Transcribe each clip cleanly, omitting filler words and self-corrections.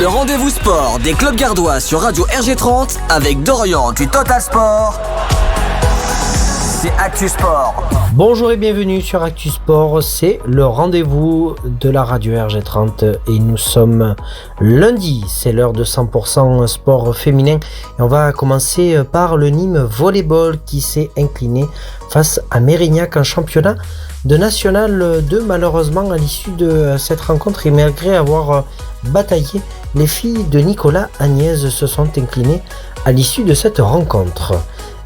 Le rendez-vous sport des clubs gardois sur Radio RG30 avec Dorian du Total Sport. C'est Actu Sport. Bonjour et bienvenue sur Actu Sport, c'est le rendez-vous de la radio RG30 et nous sommes lundi, c'est l'heure de 100% sport féminin et on va commencer par le Nîmes Volleyball qui s'est incliné face à Mérignac en championnat de National 2 malheureusement à l'issue de cette rencontre et malgré avoir bataillé, les filles de Nicolas Agnès se sont inclinées à l'issue de cette rencontre.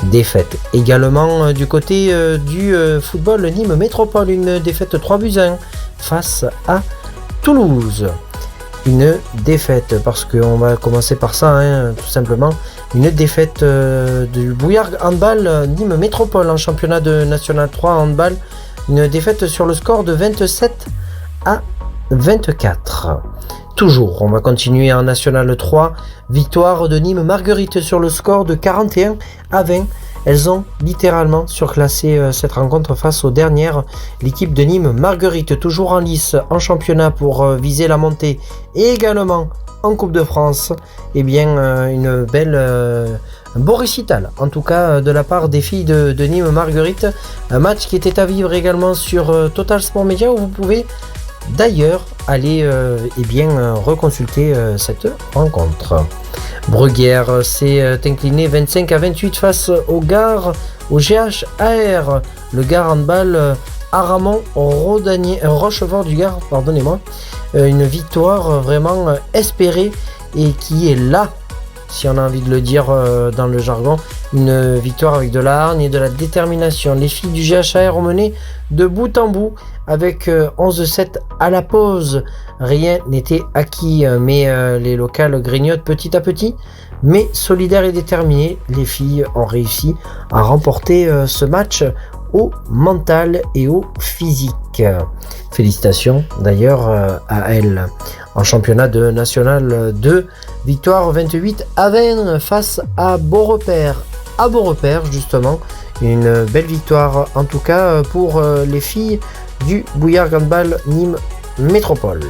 Défaite également du côté du football Nîmes Métropole, une défaite 3-1 face à Toulouse. Une défaite, parce qu'on va commencer par ça, tout simplement, une défaite du Bouillard Handball Nîmes Métropole en championnat de National 3 Handball, une défaite sur le score de 27-24. Toujours, on va continuer en National 3, victoire de Nîmes Marguerite sur le score de 41-20. Elles ont littéralement surclassé cette rencontre face aux dernières. L'équipe de Nîmes Marguerite, toujours en lice en championnat pour viser la montée et également en Coupe de France. Eh bien, une belle... un beau récital, en tout cas de la part des filles de Nîmes Marguerite. Un match qui était à vivre également sur Total Sport Media où vous pouvez d'ailleurs aller reconsulter cette rencontre. Bruguière s'est incliné 25-28 face au GHAR. Le GHAR Handball Aramon Rochefort du Gard, pardonnez-moi. Une victoire vraiment espérée et qui est là, si on a envie de le dire dans le jargon, une victoire avec de la hargne et de la détermination. Les filles du GHAR ont mené de bout en bout avec 11-7 à la pause. Rien n'était acquis, mais les locales grignotent petit à petit. Mais solidaires et déterminés, les filles ont réussi à remporter ce match au mental et au physique. Félicitations d'ailleurs à elles. En championnat de National 2, victoire 28-20 face à Beaurepaire. À Beaurepaire justement, une belle victoire en tout cas pour les filles du Bouillard Handball Nîmes Métropole.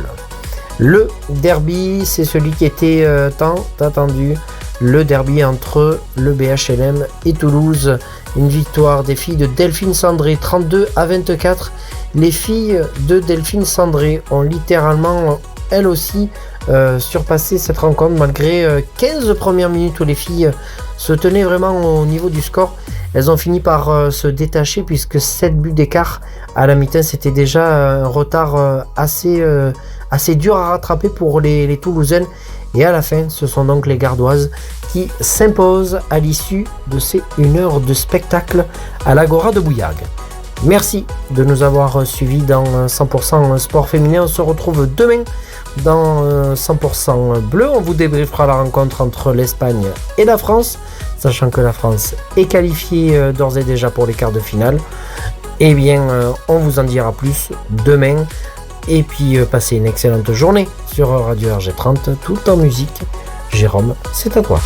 Le derby, c'est celui qui était tant attendu. Le derby entre le BHLM et Toulouse. Une victoire des filles de Delphine Sandré 32-24. Les filles de Delphine Sandré ont littéralement elles aussi surpassé cette rencontre malgré 15 premières minutes où les filles se tenaient vraiment au niveau du score. Elles ont fini par se détacher puisque 7 buts d'écart à la mi-temps, c'était déjà un retard assez dur à rattraper pour les Toulousaines. Et à la fin, ce sont donc les Gardoises qui s'imposent à l'issue de ces 1 heure de spectacle à l'Agora de Bouillargues. Merci de nous avoir suivis dans 100% sport féminin. On se retrouve demain dans 100% bleu. On vous débriefera la rencontre entre l'Espagne et la France, sachant que la France est qualifiée d'ores et déjà pour les quarts de finale. Eh bien, on vous en dira plus demain. Et puis, passez une excellente journée sur Radio RG30, tout en musique. Jérôme, c'est à toi.